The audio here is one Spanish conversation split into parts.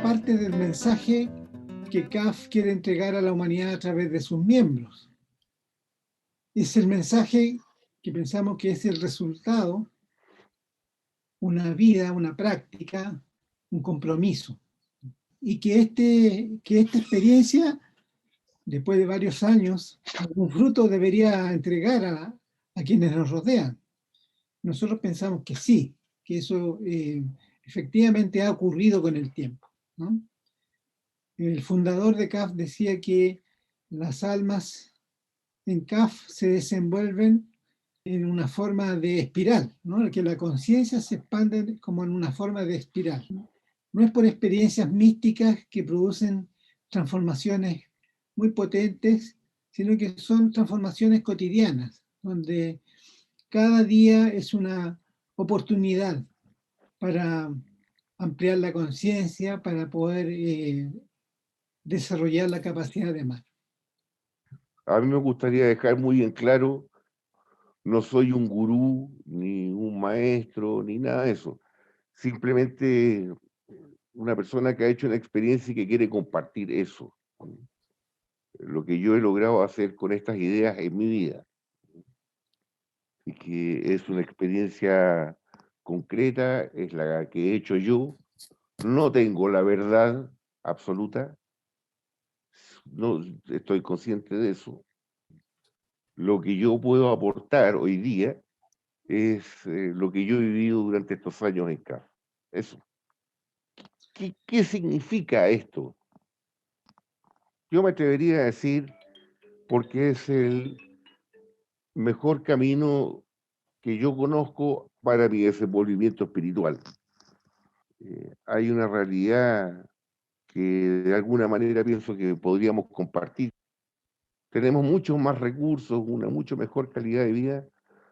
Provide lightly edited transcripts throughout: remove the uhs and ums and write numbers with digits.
parte del mensaje que CAF quiere entregar a la humanidad a través de sus miembros. Es el mensaje que pensamos que es el resultado, una vida, una práctica, un compromiso. Y que esta experiencia, después de varios años, algún fruto debería entregar a quienes nos rodean. Nosotros pensamos que sí, que eso efectivamente ha ocurrido con el tiempo, ¿no? El fundador de CAF decía que las almas en CAF se desenvuelven en una forma de espiral, ¿no? Que la conciencia se expande como en una forma de espiral. No es por experiencias místicas que producen transformaciones muy potentes, sino que son transformaciones cotidianas, donde cada día es una oportunidad para ampliar la conciencia, para poder desarrollar la capacidad de amar. A mí me gustaría dejar muy en claro, no soy un gurú, ni un maestro, ni nada de eso. Simplemente una persona que ha hecho una experiencia y que quiere compartir eso. Lo que yo he logrado hacer con estas ideas en mi vida. Y que es una experiencia concreta, es la que he hecho yo. No tengo la verdad absoluta, no estoy consciente de eso. Lo que yo puedo aportar hoy día es lo que yo he vivido durante estos años en CAF. Eso. ¿Qué significa esto? Yo me atrevería a decir, porque es el mejor camino que yo conozco para mi desenvolvimiento espiritual. Hay una realidad que de alguna manera pienso que podríamos compartir. Tenemos muchos más recursos, una mucho mejor calidad de vida,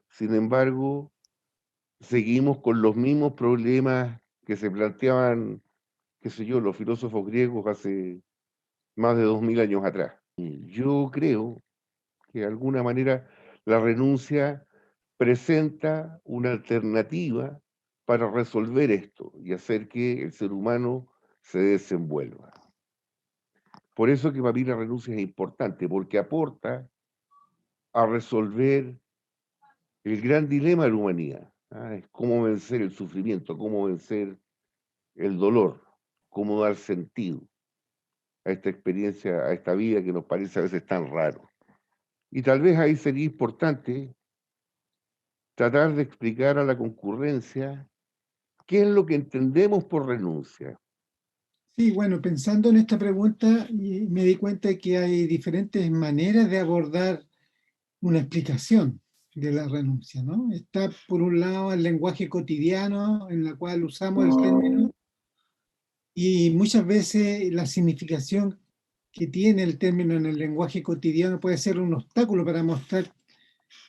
sin embargo, seguimos con los mismos problemas que se planteaban, qué sé yo, los filósofos griegos hace más de 2000 años atrás. Y yo creo que de alguna manera la renuncia presenta una alternativa para resolver esto y hacer que el ser humano se desenvuelva. Por eso que para mí la renuncia es importante, porque aporta a resolver el gran dilema de la humanidad. Es cómo vencer el sufrimiento, cómo vencer el dolor, cómo dar sentido a esta experiencia, a esta vida que nos parece a veces tan raro. Y tal vez ahí sería importante tratar de explicar a la concurrencia qué es lo que entendemos por renuncia. Sí, bueno, pensando en esta pregunta, me di cuenta de que hay diferentes maneras de abordar una explicación de la renuncia, ¿no? Está, por un lado, el lenguaje cotidiano en el cual usamos el término y muchas veces la significación que tiene el término en el lenguaje cotidiano puede ser un obstáculo para mostrar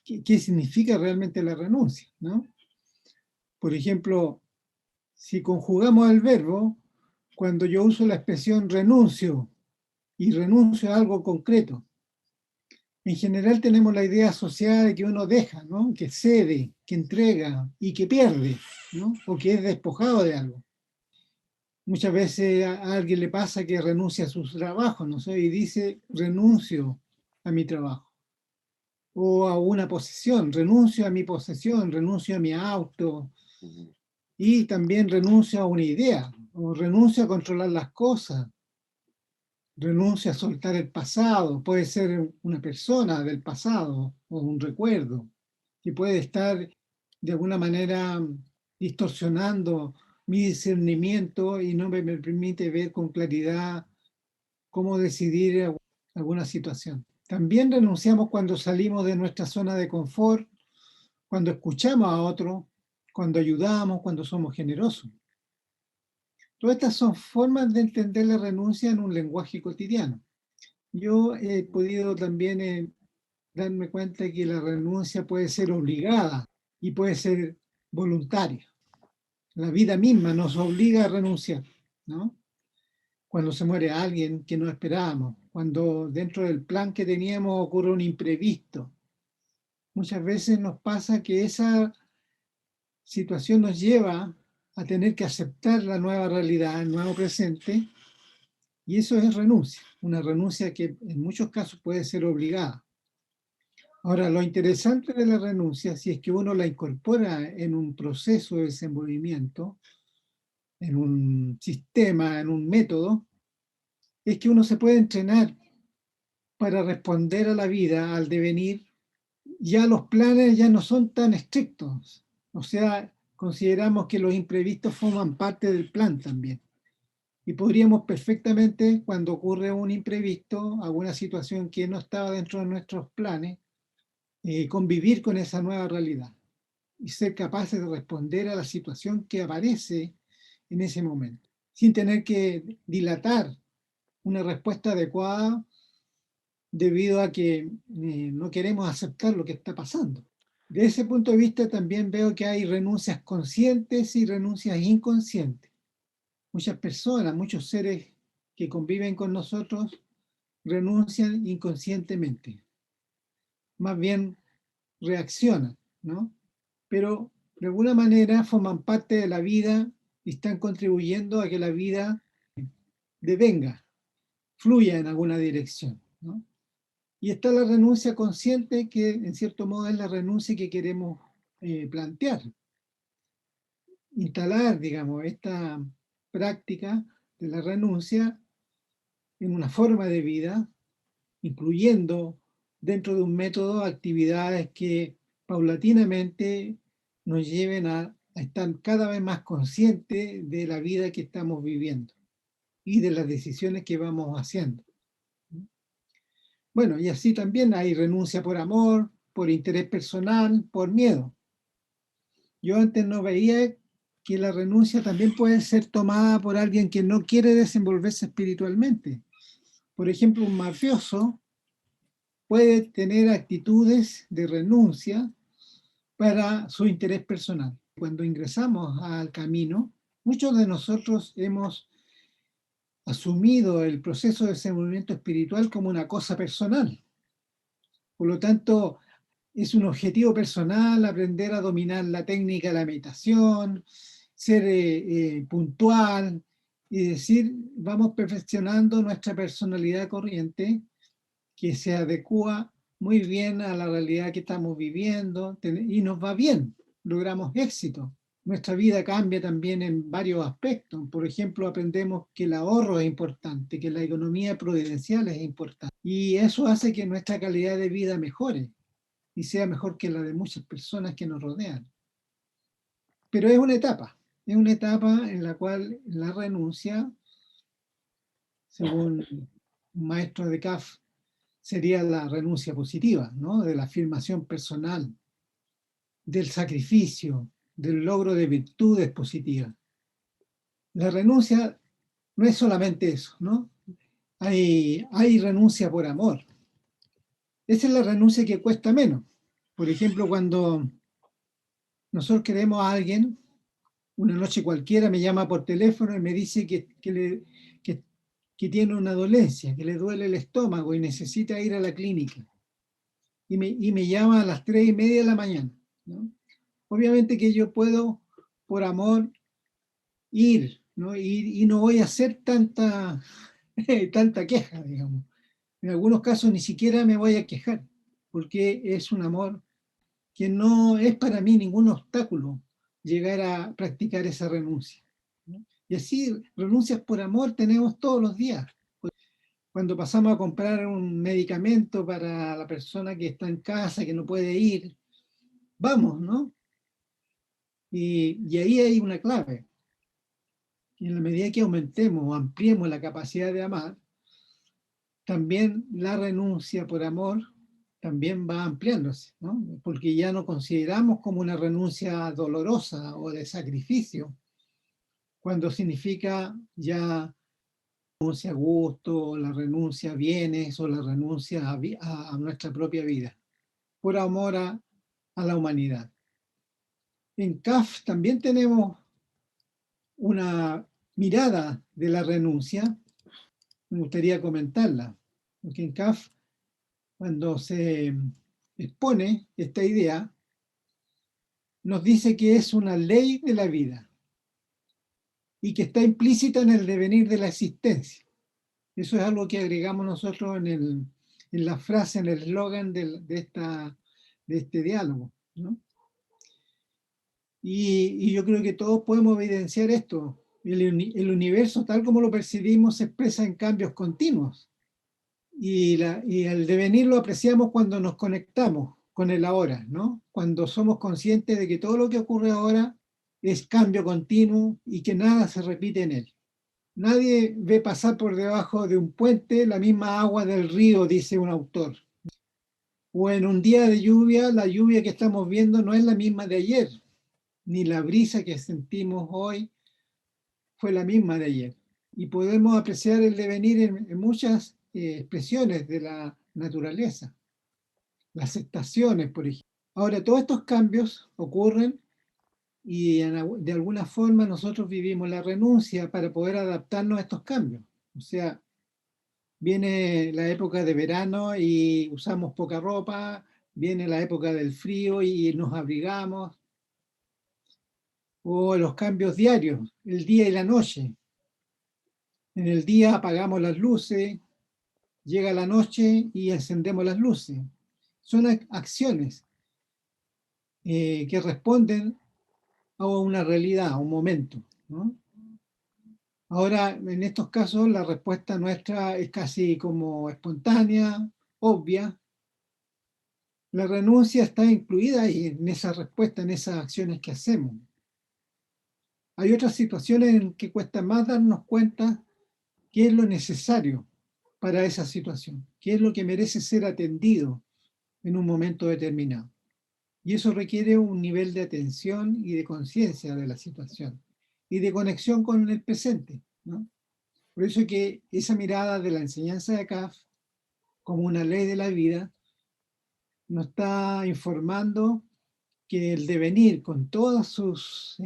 qué significa realmente la renuncia, ¿no? Por ejemplo, si conjugamos el verbo, cuando yo uso la expresión renuncio y renuncio a algo concreto, en general tenemos la idea asociada de que uno deja, ¿no? Que cede, que entrega y que pierde, ¿no? O que es despojado de algo. Muchas veces a alguien le pasa que renuncia a su trabajo, no sé, y dice renuncio a mi trabajo. O a una posesión, renuncio a mi posesión, renuncio a mi auto, y también renuncio a una idea, o renuncio a controlar las cosas, renuncio a soltar el pasado, puede ser una persona del pasado o un recuerdo que puede estar de alguna manera distorsionando mi discernimiento y no me permite ver con claridad cómo decidir alguna situación. También renunciamos cuando salimos de nuestra zona de confort, cuando escuchamos a otro, cuando ayudamos, cuando somos generosos. Todas estas son formas de entender la renuncia en un lenguaje cotidiano. Yo he podido también darme cuenta que la renuncia puede ser obligada y puede ser voluntaria. La vida misma nos obliga a renunciar, ¿no? Cuando se muere alguien que no esperábamos, cuando dentro del plan que teníamos ocurre un imprevisto. Muchas veces nos pasa que esa situación nos lleva a tener que aceptar la nueva realidad, el nuevo presente, Y eso es renuncia, una renuncia que en muchos casos puede ser obligada. Ahora, lo interesante de la renuncia, si es que uno la incorpora en un proceso de desenvolvimiento, en un sistema, en un método, es que uno se puede entrenar para responder a la vida, al devenir. Ya los planes ya no son tan estrictos. O sea, consideramos que los imprevistos forman parte del plan también. Y podríamos perfectamente, cuando ocurre un imprevisto, alguna situación que no estaba dentro de nuestros planes, convivir con esa nueva realidad y ser capaces de responder a la situación que aparece en ese momento, sin tener que dilatar una respuesta adecuada debido a que no queremos aceptar lo que está pasando. De ese punto de vista también veo que hay renuncias conscientes y renuncias inconscientes. Muchas personas, muchos seres que conviven con nosotros renuncian inconscientemente, más bien reaccionan, ¿no? Pero de alguna manera forman parte de la vida y están contribuyendo a que la vida devenga, fluya en alguna dirección, ¿no? Y está la renuncia consciente, que en cierto modo es la renuncia que queremos plantear, instalar, digamos, esta práctica de la renuncia en una forma de vida, incluyendo dentro de un método actividades que paulatinamente nos lleven a estar cada vez más conscientes de la vida que estamos viviendo y de las decisiones que vamos haciendo. Bueno, y así también hay renuncia por amor, por interés personal, por miedo. Yo antes no veía que la renuncia también puede ser tomada por alguien que no quiere desenvolverse espiritualmente. Por ejemplo, un mafioso puede tener actitudes de renuncia para su interés personal. Cuando ingresamos al camino, muchos de nosotros hemos asumido el proceso de desenvolvimiento espiritual como una cosa personal. Por lo tanto, es un objetivo personal aprender a dominar la técnica de la meditación, ser puntual y decir, vamos perfeccionando nuestra personalidad corriente que se adecua muy bien a la realidad que estamos viviendo y nos va bien, logramos éxito. Nuestra vida cambia también en varios aspectos. Por ejemplo, aprendemos que el ahorro es importante, que la economía prudencial es importante. Y eso hace que nuestra calidad de vida mejore y sea mejor que la de muchas personas que nos rodean. Pero es una etapa en la cual la renuncia, según un maestro de CAF, sería la renuncia positiva, ¿no? De la afirmación personal, del sacrificio, del logro de virtudes positivas. La renuncia no es solamente eso, ¿no? Hay renuncia por amor. Esa es la renuncia que cuesta menos. Por ejemplo, cuando nosotros queremos a alguien, una noche cualquiera me llama por teléfono y me dice que tiene una dolencia, que le duele el estómago y necesita ir a la clínica. Y me llama a las 3:30 de la mañana, ¿no? Obviamente que yo puedo, por amor, ir, ¿no? Y no voy a hacer tanta queja, digamos. En algunos casos ni siquiera me voy a quejar, porque es un amor que no es para mí ningún obstáculo llegar a practicar esa renuncia, ¿no? Y así, renuncias por amor tenemos todos los días. Cuando pasamos a comprar un medicamento para la persona que está en casa, que no puede ir, vamos, ¿no? Y ahí hay una clave. En la medida que aumentemos o ampliemos la capacidad de amar, también la renuncia por amor también va ampliándose, ¿no? Porque ya no consideramos como una renuncia dolorosa o de sacrificio, cuando significa ya la renuncia a gusto, la renuncia a bienes o la renuncia a nuestra propia vida, por amor a la humanidad. En CAF también tenemos una mirada de la renuncia, me gustaría comentarla, porque en CAF, cuando se expone esta idea, nos dice que es una ley de la vida y que está implícita en el devenir de la existencia. Eso es algo que agregamos nosotros en la frase, en el eslogan de este diálogo, ¿no? Y yo creo que todos podemos evidenciar esto. El universo, tal como lo percibimos, se expresa en cambios continuos. Y el devenir lo apreciamos cuando nos conectamos con el ahora, ¿no? Cuando somos conscientes de que todo lo que ocurre ahora es cambio continuo y que nada se repite en él. Nadie ve pasar por debajo de un puente la misma agua del río, dice un autor. O en un día de lluvia, la lluvia que estamos viendo no es la misma de ayer, ni la brisa que sentimos hoy fue la misma de ayer. Y podemos apreciar el devenir en muchas expresiones de la naturaleza, las estaciones, por ejemplo. Ahora, todos estos cambios ocurren y de alguna forma nosotros vivimos la renuncia para poder adaptarnos a estos cambios. O sea, viene la época de verano y usamos poca ropa, viene la época del frío y nos abrigamos, o los cambios diarios, el día y la noche. En el día apagamos las luces, llega la noche y encendemos las luces. Son acciones que responden a una realidad, a un momento, ¿no? Ahora, en estos casos, la respuesta nuestra es casi como espontánea, obvia. La renuncia está incluida ahí en esa respuesta, en esas acciones que hacemos. Hay otras situaciones en que cuesta más darnos cuenta qué es lo necesario para esa situación, qué es lo que merece ser atendido en un momento determinado. Y eso requiere un nivel de atención y de conciencia de la situación y de conexión con el presente, ¿no? Por eso que esa mirada de la enseñanza de CAF como una ley de la vida nos está informando que el devenir con todas sus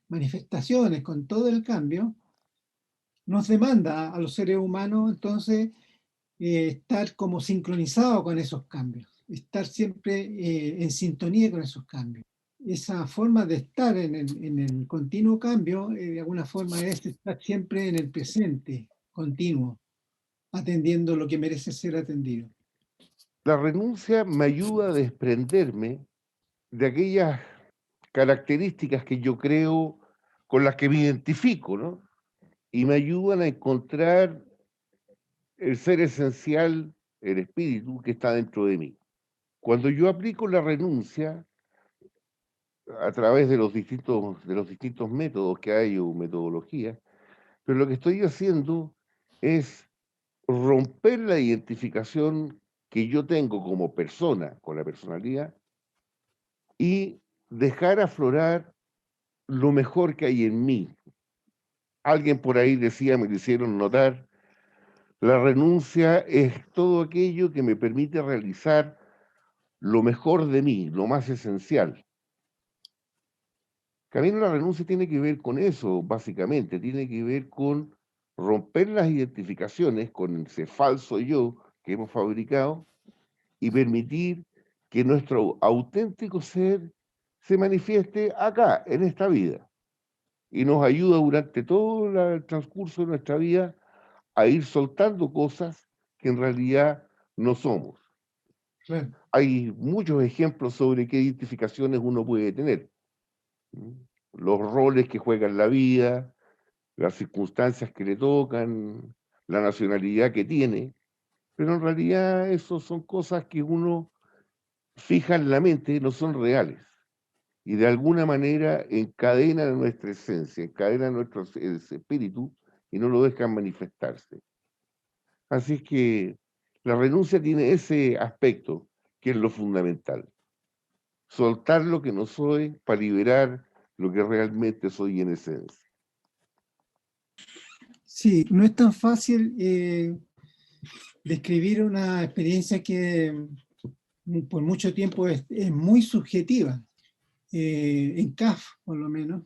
manifestaciones, con todo el cambio, nos demanda a los seres humanos entonces estar como sincronizado con esos cambios, estar siempre en sintonía con esos cambios. Esa forma de estar en el continuo cambio, de alguna forma es estar siempre en el presente continuo, atendiendo lo que merece ser atendido. La renuncia me ayuda a desprenderme de aquellas características que yo creo con las que me identifico, ¿no? Y me ayudan a encontrar el ser esencial, el espíritu que está dentro de mí. Cuando yo aplico la renuncia a través de los distintos métodos que hay o metodologías, pero lo que estoy haciendo es romper la identificación que yo tengo como persona, con la personalidad, y dejar aflorar lo mejor que hay en mí. Alguien por ahí decía, me lo hicieron notar, la renuncia es todo aquello que me permite realizar lo mejor de mí, lo más esencial. Camino a la renuncia tiene que ver con eso, básicamente, tiene que ver con romper las identificaciones con ese falso yo que hemos fabricado y permitir que nuestro auténtico ser se manifieste acá, en esta vida, y nos ayuda durante todo el transcurso de nuestra vida a ir soltando cosas que en realidad no somos. Claro. Hay muchos ejemplos sobre qué identificaciones uno puede tener. ¿Mm? Los roles que juega en la vida, las circunstancias que le tocan, la nacionalidad que tiene, pero en realidad eso son cosas que uno fija en la mente, no son reales. Y de alguna manera encadenan nuestra esencia, encadenan nuestro espíritu y no lo dejan manifestarse. Así es que la renuncia tiene ese aspecto que es lo fundamental. Soltar lo que no soy para liberar lo que realmente soy en esencia. Sí, no es tan fácil describir una experiencia que por mucho tiempo es muy subjetiva, en CAF por lo menos.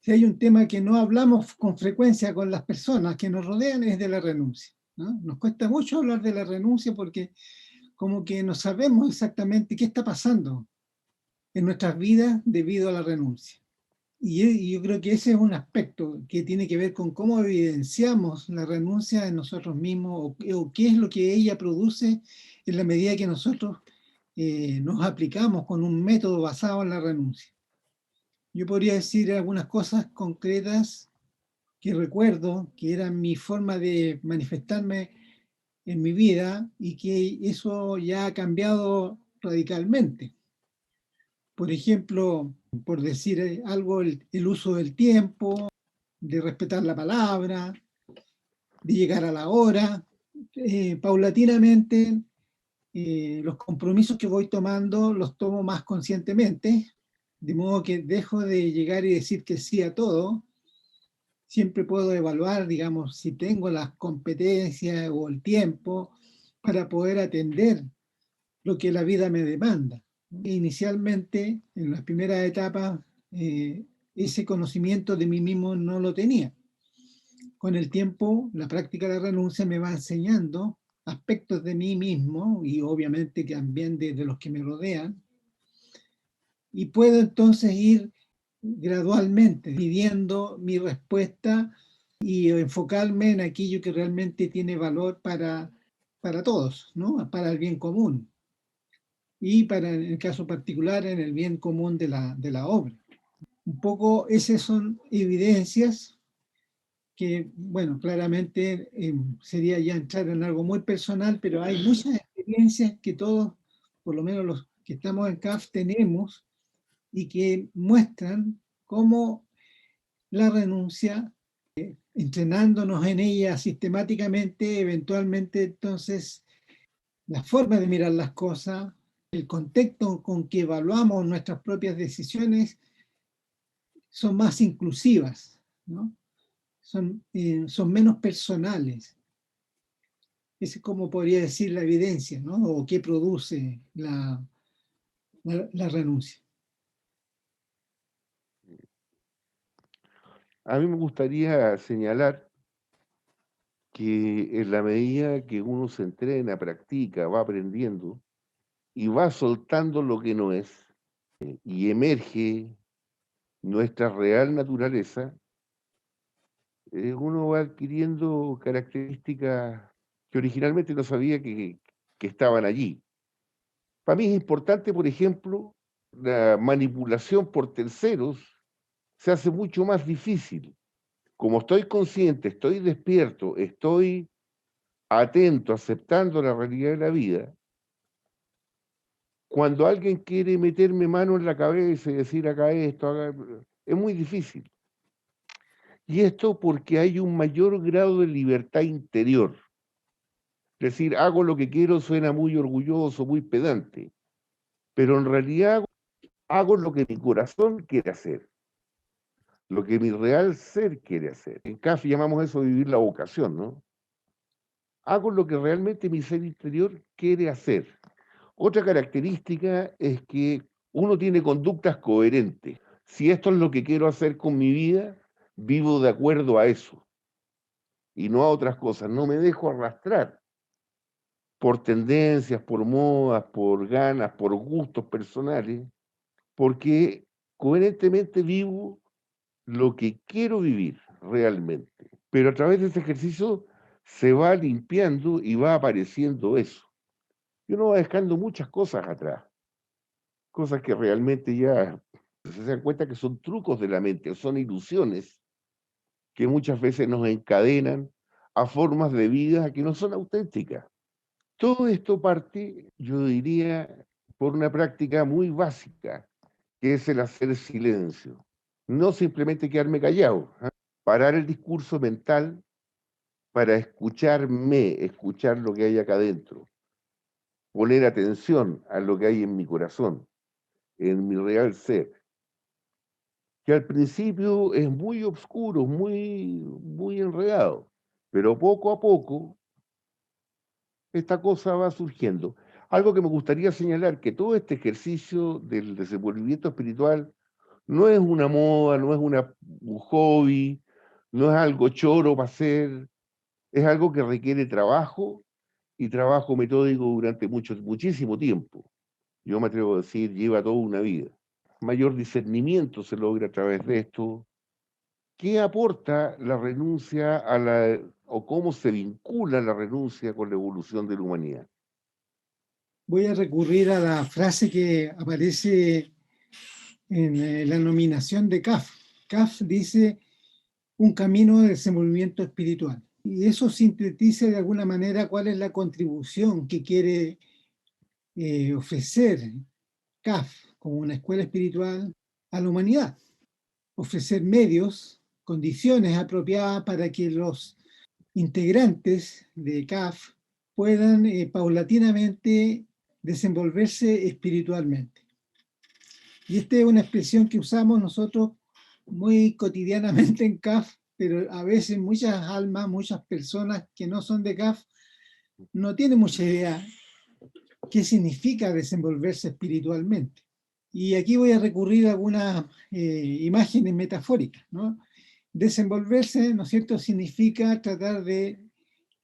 Si hay un tema que no hablamos con frecuencia con las personas que nos rodean es de la renuncia, ¿no? Nos cuesta mucho hablar de la renuncia porque como que no sabemos exactamente qué está pasando en nuestras vidas debido a la renuncia. y yo creo que ese es un aspecto que tiene que ver con cómo evidenciamos la renuncia en nosotros mismos o qué es lo que ella produce en la medida que nosotros nos aplicamos con un método basado en la renuncia. Yo podría decir algunas cosas concretas que recuerdo que eran mi forma de manifestarme en mi vida y que eso ya ha cambiado radicalmente. Por ejemplo, por decir algo, el uso del tiempo, de respetar la palabra, de llegar a la hora. Paulatinamente, los compromisos que voy tomando los tomo más conscientemente, de modo que dejo de llegar y decir que sí a todo. Siempre puedo evaluar, digamos, si tengo las competencias o el tiempo para poder atender lo que la vida me demanda. Inicialmente, en las primeras etapas, ese conocimiento de mí mismo no lo tenía. Con el tiempo, la práctica de la renuncia me va enseñando aspectos de mí mismo y obviamente también de los que me rodean, y puedo entonces ir gradualmente midiendo mi respuesta y enfocarme en aquello que realmente tiene valor para todos, ¿no? Para el bien común y para, en el caso particular, en el bien común de la obra. Un poco esas son evidencias que, bueno, claramente sería ya entrar en algo muy personal, pero hay muchas experiencias que todos, por lo menos los que estamos en CAF, tenemos y que muestran cómo la renuncia, entrenándonos en ella sistemáticamente, eventualmente entonces la forma de mirar las cosas, el contexto con que evaluamos nuestras propias decisiones son más inclusivas, ¿no? Son menos personales. Esa es como podría decir la evidencia, ¿no? O qué produce la renuncia. A mí me gustaría señalar que en la medida que uno se entrena, practica, va aprendiendo y va soltando lo que no es, y emerge nuestra real naturaleza, uno va adquiriendo características que originalmente no sabía que estaban allí. Para mí es importante, por ejemplo, la manipulación por terceros se hace mucho más difícil. Como estoy consciente, estoy despierto, estoy atento, aceptando la realidad de la vida, cuando alguien quiere meterme mano en la cabeza y decir acá esto, es muy difícil. Y esto porque hay un mayor grado de libertad interior. Es decir, hago lo que quiero, suena muy orgulloso, muy pedante, pero en realidad hago lo que mi corazón quiere hacer, lo que mi real ser quiere hacer. En CAF llamamos eso vivir la vocación, ¿no? Hago lo que realmente mi ser interior quiere hacer. Otra característica es que uno tiene conductas coherentes. Si esto es lo que quiero hacer con mi vida, vivo de acuerdo a eso y no a otras cosas. No me dejo arrastrar por tendencias, por modas, por ganas, por gustos personales, porque coherentemente vivo lo que quiero vivir realmente. Pero a través de este ejercicio se va limpiando y va apareciendo eso. Y uno va dejando muchas cosas atrás, cosas que realmente ya se dan cuenta que son trucos de la mente, son ilusiones que muchas veces nos encadenan a formas de vida que no son auténticas. Todo esto parte, yo diría, por una práctica muy básica, que es el hacer silencio. No simplemente quedarme callado, ¿ah? Parar el discurso mental para escucharme, escuchar lo que hay acá adentro, poner atención a lo que hay en mi corazón, en mi real ser, que al principio es muy oscuro, muy enredado, pero poco a poco esta cosa va surgiendo. Algo que me gustaría señalar, que todo este ejercicio del desenvolvimiento espiritual no es una moda, no es un hobby, no es algo choro para hacer, es algo que requiere trabajo y trabajo metódico durante muchísimo tiempo. Yo me atrevo a decir, lleva toda una vida. mayor discernimiento se logra a través de esto. ¿Qué aporta la renuncia o cómo se vincula la renuncia con la evolución de la humanidad? Voy a recurrir a la frase que aparece en la nominación de CAF. CAF dice un camino de desenvolvimiento espiritual. Y eso sintetiza de alguna manera cuál es la contribución que quiere ofrecer CAF como una escuela espiritual a la humanidad. Ofrecer medios, condiciones apropiadas para que los integrantes de CAF puedan paulatinamente desenvolverse espiritualmente. Y esta es una expresión que usamos nosotros muy cotidianamente en CAF, pero a veces muchas almas, muchas personas que no son de CAF, no tienen mucha idea qué significa desenvolverse espiritualmente. Y aquí voy a recurrir a algunas imágenes metafóricas, ¿no? Desenvolverse, ¿no es cierto?, significa tratar de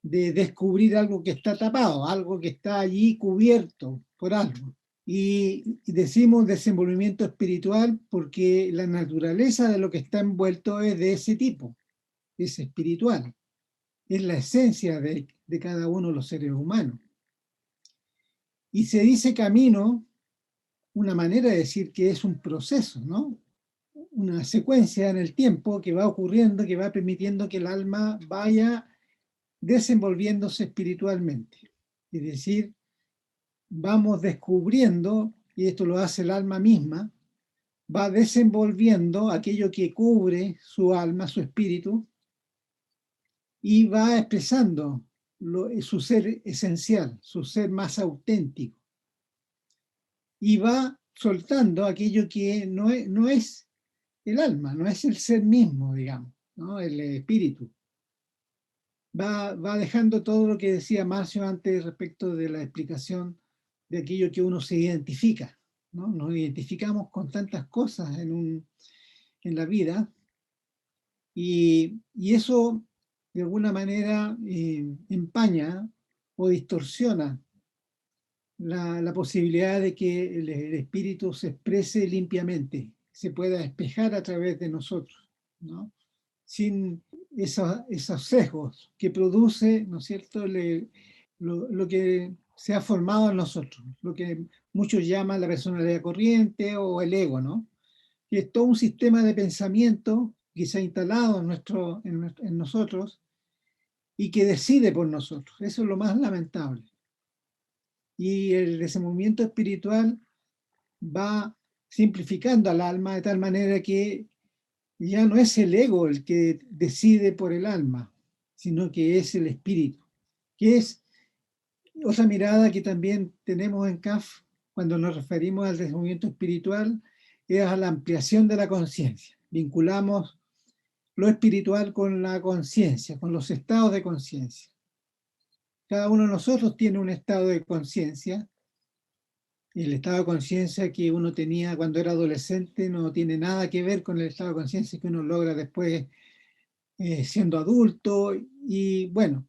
descubrir algo que está tapado, algo que está allí cubierto por algo. Y decimos desenvolvimiento espiritual porque la naturaleza de lo que está envuelto es de ese tipo, es espiritual, es la esencia de cada uno de los seres humanos. Y se dice camino, una manera de decir que es un proceso, ¿no? Una secuencia en el tiempo que va ocurriendo, que va permitiendo que el alma vaya desenvolviéndose espiritualmente. Es decir, vamos descubriendo, y esto lo hace el alma misma, va desenvolviendo aquello que cubre su alma, su espíritu, y va expresando su ser esencial, su ser más auténtico. Y va soltando aquello que no es el alma, no es el ser mismo, digamos, ¿no? El espíritu. Va dejando todo lo que decía Marcio antes respecto de la explicación de aquello que uno se identifica, ¿no? Nos identificamos con tantas cosas en la vida y eso de alguna manera empaña o distorsiona la posibilidad de que el espíritu se exprese limpiamente, se pueda despejar a través de nosotros, ¿no? Sin esos sesgos que produce, ¿no es cierto?, lo que se ha formado en nosotros, lo que muchos llaman la personalidad corriente o el ego, ¿no? Que es todo un sistema de pensamiento que se ha instalado en nosotros y que decide por nosotros. Eso es lo más lamentable. Y el desenvolvimiento espiritual va simplificando al alma de tal manera que ya no es el ego el que decide por el alma, sino que es el espíritu, que es otra mirada que también tenemos en CAF cuando nos referimos al desenvolvimiento espiritual, es a la ampliación de la conciencia. Vinculamos lo espiritual con la conciencia, con los estados de conciencia. Cada uno de nosotros tiene un estado de conciencia. El estado de conciencia que uno tenía cuando era adolescente no tiene nada que ver con el estado de conciencia que uno logra después siendo adulto. Y bueno,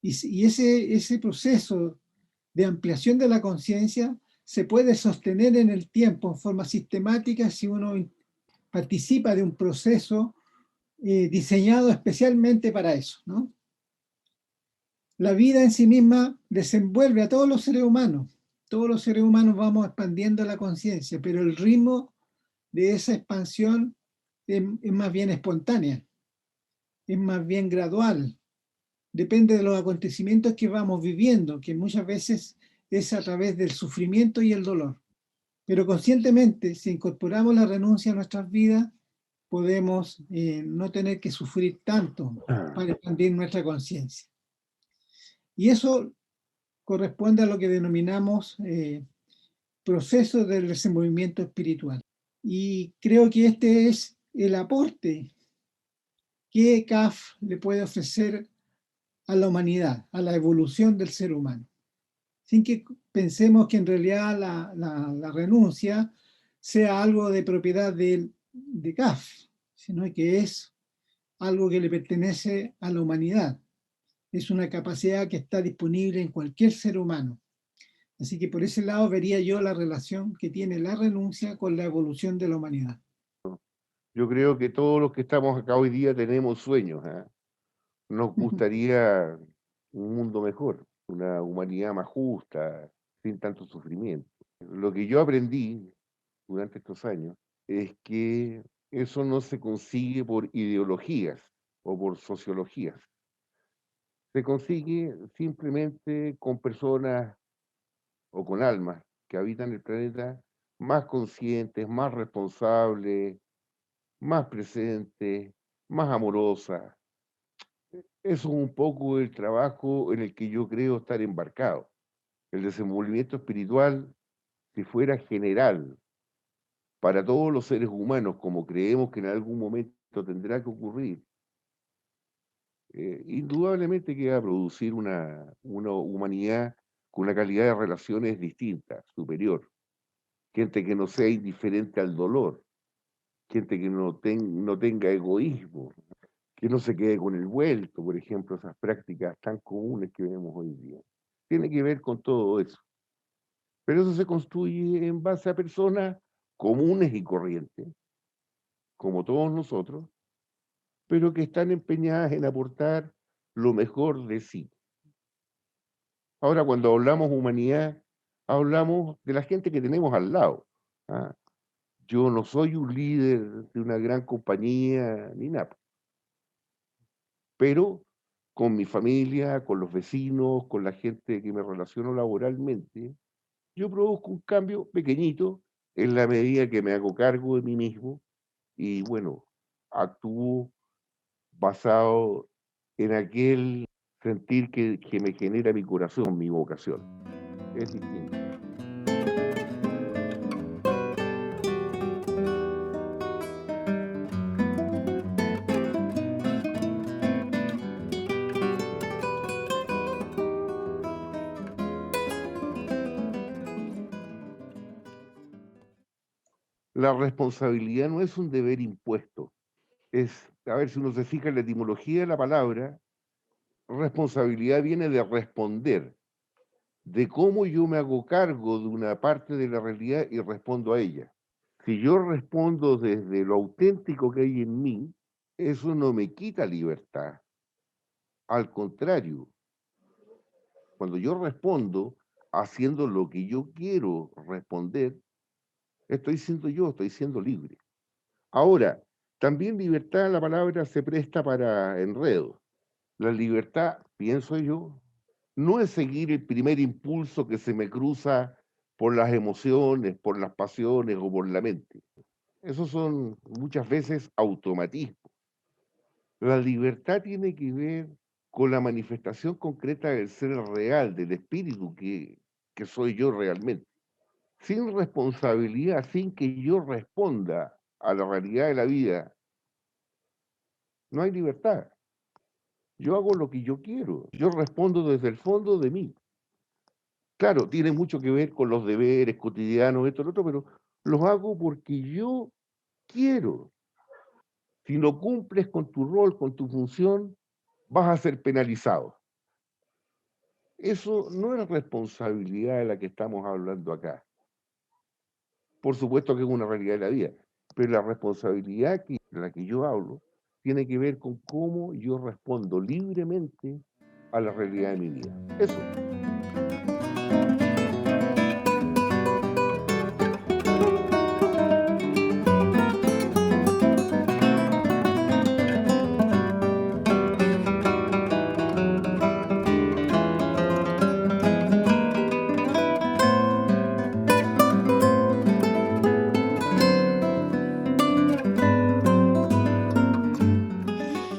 y ese proceso de ampliación de la conciencia se puede sostener en el tiempo en forma sistemática si uno participa de un proceso diseñado especialmente para eso, ¿no? La vida en sí misma desenvuelve a todos los seres humanos. Todos los seres humanos vamos expandiendo la conciencia, pero el ritmo de esa expansión es más bien espontánea, es más bien gradual. Depende de los acontecimientos que vamos viviendo, que muchas veces es a través del sufrimiento y el dolor. Pero conscientemente, si incorporamos la renuncia a nuestras vidas, podemos no tener que sufrir tanto para expandir nuestra conciencia. Y eso corresponde a lo que denominamos proceso del desenvolvimiento espiritual. Y creo que este es el aporte que CAF le puede ofrecer a la humanidad, a la evolución del ser humano. Sin que pensemos que en realidad la renuncia sea algo de propiedad de CAF, sino que es algo que le pertenece a la humanidad. Es una capacidad que está disponible en cualquier ser humano. Así que por ese lado vería yo la relación que tiene la renuncia con la evolución de la humanidad. Yo creo que todos los que estamos acá hoy día tenemos sueños, ¿ah? Nos gustaría un mundo mejor, una humanidad más justa, sin tanto sufrimiento. Lo que yo aprendí durante estos años es que eso no se consigue por ideologías o por sociologías. Se consigue simplemente con personas o con almas que habitan el planeta más conscientes, más responsables, más presentes, más amorosas. Eso es un poco el trabajo en el que yo creo estar embarcado. El desenvolvimiento espiritual, si fuera general para todos los seres humanos, como creemos que en algún momento tendrá que ocurrir, indudablemente que va a producir una humanidad con una calidad de relaciones distinta, superior. Gente que no sea indiferente al dolor, gente que no tenga egoísmo, que no se quede con el vuelto, por ejemplo, esas prácticas tan comunes que vemos hoy día. Tiene que ver con todo eso. Pero eso se construye en base a personas comunes y corrientes, como todos nosotros, pero que están empeñadas en aportar lo mejor de sí. Ahora, cuando hablamos humanidad, hablamos de la gente que tenemos al lado. ¿Ah? Yo no soy un líder de una gran compañía ni nada, pero con mi familia, con los vecinos, con la gente que me relaciono laboralmente, yo produzco un cambio pequeñito en la medida que me hago cargo de mí mismo y bueno, actúo basado en aquel sentir que me genera mi corazón, mi vocación. Es distinto. La responsabilidad no es un deber impuesto, es, a ver si uno se fija en la etimología de la palabra, responsabilidad viene de responder, de cómo yo me hago cargo de una parte de la realidad y respondo a ella. Si yo respondo desde lo auténtico que hay en mí, eso no me quita libertad. Al contrario, cuando yo respondo haciendo lo que yo quiero responder, estoy siendo yo, estoy siendo libre. Ahora, también libertad, la palabra se presta para enredos. La libertad, pienso yo, no es seguir el primer impulso que se me cruza por las emociones, por las pasiones o por la mente. Esos son muchas veces automatismos. La libertad tiene que ver con la manifestación concreta del ser real, del espíritu que soy yo realmente. Sin responsabilidad, sin que yo responda a la realidad de la vida, no hay libertad. Yo hago lo que yo quiero, yo respondo desde el fondo de mí. Claro, tiene mucho que ver con los deberes cotidianos, esto, lo otro, pero los hago porque yo quiero. Si no cumples con tu rol, con tu función, vas a ser penalizado. Eso no es responsabilidad de la que estamos hablando acá. Por supuesto que es una realidad de la vida, pero la responsabilidad de la que yo hablo tiene que ver con cómo yo respondo libremente a la realidad de mi vida. Eso.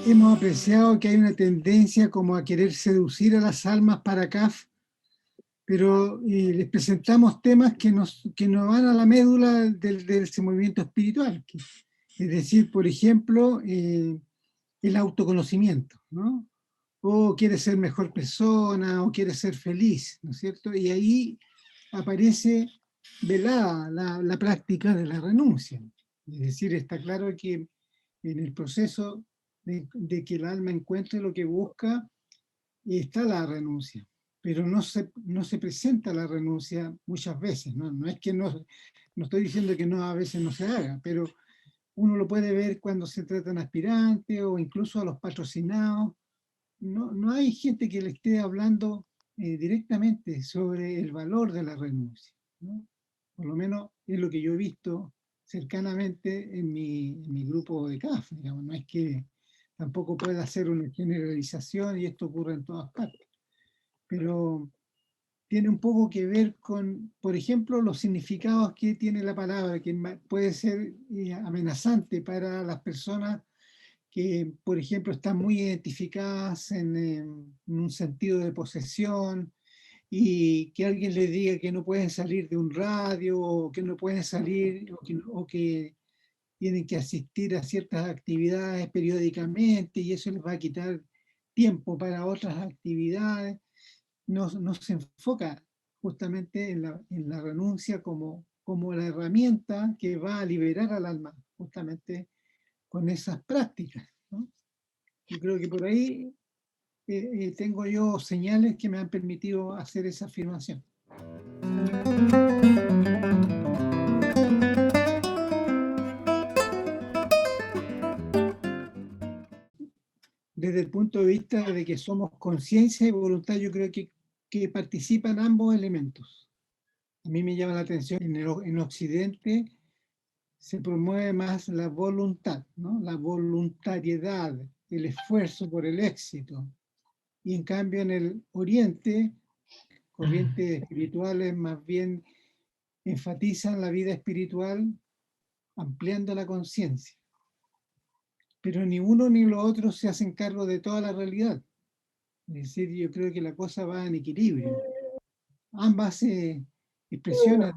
Hemos apreciado que hay una tendencia como a querer seducir a las almas para CAF, pero les presentamos temas que nos van a la médula de ese movimiento espiritual. Es decir, por ejemplo, el autoconocimiento, ¿no? O quiere ser mejor persona, o quiere ser feliz, ¿no es cierto? Y ahí aparece velada la práctica de la renuncia. Es decir, está claro que en el proceso de que el alma encuentre lo que busca, está la renuncia. pero no se presenta la renuncia muchas veces, ¿no? No es que no estoy diciendo que no a veces no se haga, pero uno lo puede ver cuando se tratan aspirantes o incluso a los patrocinados. No hay gente que le esté hablando directamente sobre el valor de la renuncia, ¿no? Por lo menos es lo que yo he visto cercanamente en mi grupo de CAF, digamos. No es que tampoco pueda hacer una generalización y esto ocurre en todas partes, pero tiene un poco que ver con, por ejemplo, los significados que tiene la palabra, que puede ser amenazante para las personas que, por ejemplo, están muy identificadas en un sentido de posesión, y que alguien les diga que no pueden salir de un radio, o que no pueden salir, o que tienen que asistir a ciertas actividades periódicamente, y eso les va a quitar tiempo para otras actividades. No se enfoca justamente en la renuncia como la herramienta que va a liberar al alma, justamente con esas prácticas, ¿no? Yo creo que por ahí tengo yo señales que me han permitido hacer esa afirmación. Desde el punto de vista de que somos conciencia y voluntad, yo creo que participan ambos elementos. A mí me llama la atención, en Occidente se promueve más la voluntad, ¿no? La voluntariedad, el esfuerzo por el éxito. Y en cambio en el Oriente, corrientes espirituales más bien enfatizan la vida espiritual ampliando la conciencia. Pero ni uno ni lo otro se hacen cargo de toda la realidad. Es decir, yo creo que la cosa va en equilibrio. Ambas expresiones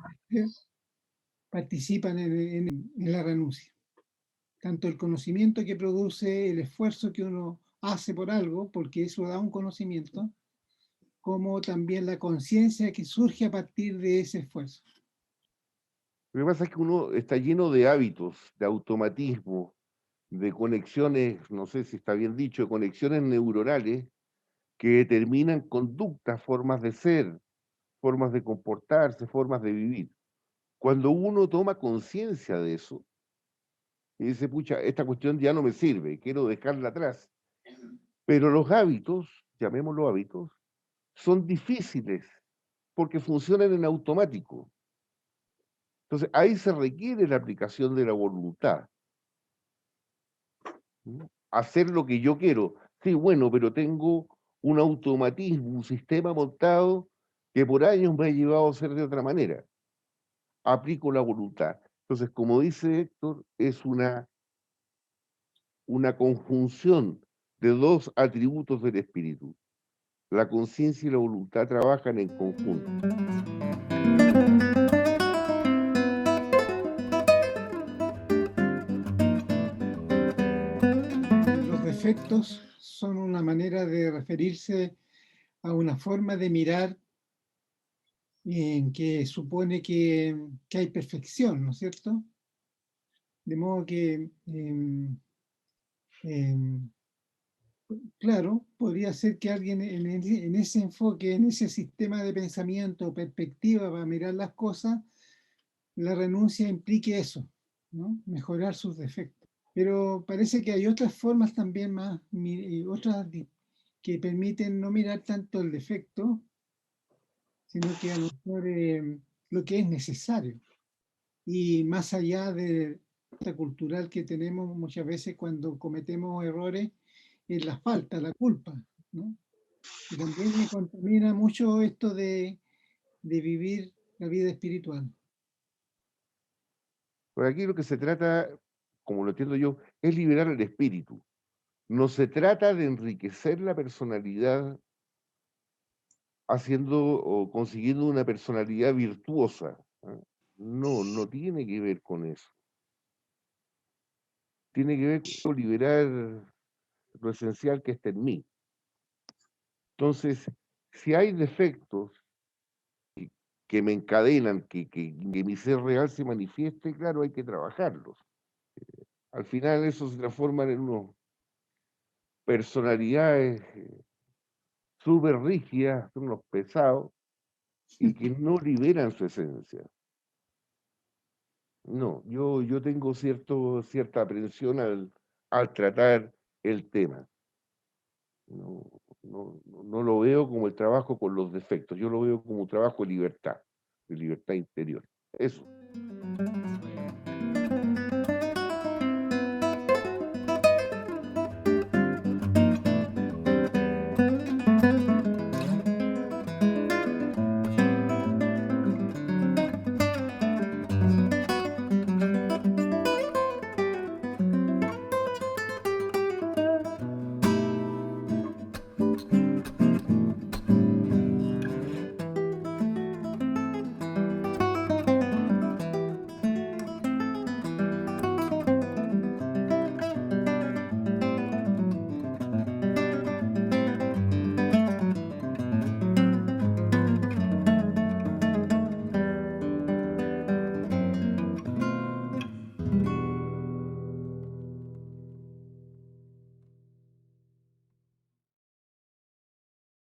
participan en la renuncia. Tanto el conocimiento que produce, el esfuerzo que uno hace por algo, porque eso da un conocimiento, como también la conciencia que surge a partir de ese esfuerzo. Lo que pasa es que uno está lleno de hábitos, de automatismo, de conexiones, no sé si está bien dicho, de conexiones neuronales que determinan conductas, formas de ser, formas de comportarse, formas de vivir. Cuando uno toma conciencia de eso y dice, pucha, esta cuestión ya no me sirve, quiero dejarla atrás. Pero los hábitos, llamémoslos hábitos, son difíciles porque funcionan en automático. Entonces ahí se requiere la aplicación de la voluntad. ¿No? Hacer lo que yo quiero. Sí, bueno, pero tengo un automatismo, un sistema montado que por años me ha llevado a ser de otra manera. Aplico la voluntad. Entonces, como dice Héctor, es una conjunción de dos atributos del espíritu. La conciencia y la voluntad trabajan en conjunto. Los defectos son una manera de referirse a una forma de mirar en que supone que hay perfección, ¿no es cierto? De modo que, claro, podría ser que alguien en ese enfoque, en ese sistema de pensamiento, perspectiva para mirar las cosas, la renuncia implique eso, ¿no? Mejorar sus defectos. Pero parece que hay otras formas también más, otras que permiten no mirar tanto el defecto, sino que a lo mejor lo que es necesario. Y más allá de la cultural que tenemos muchas veces cuando cometemos errores, es la falta, la culpa, ¿no? Y también me contamina mucho esto de vivir la vida espiritual. Por aquí lo que se trata, como lo entiendo yo, es liberar el espíritu. No se trata de enriquecer la personalidad haciendo o consiguiendo una personalidad virtuosa. ¿Ah? No, no tiene que ver con eso. Tiene que ver con liberar lo esencial que está en mí. Entonces, si hay defectos que me encadenan, que mi ser real se manifieste, claro, hay que trabajarlos. Al final eso se transforma en unas personalidades súper rígidas, son unos pesados y que no liberan su esencia. No, yo tengo cierta aprensión al tratar el tema. No, no lo veo como el trabajo con los defectos, yo lo veo como un trabajo de libertad interior. Eso.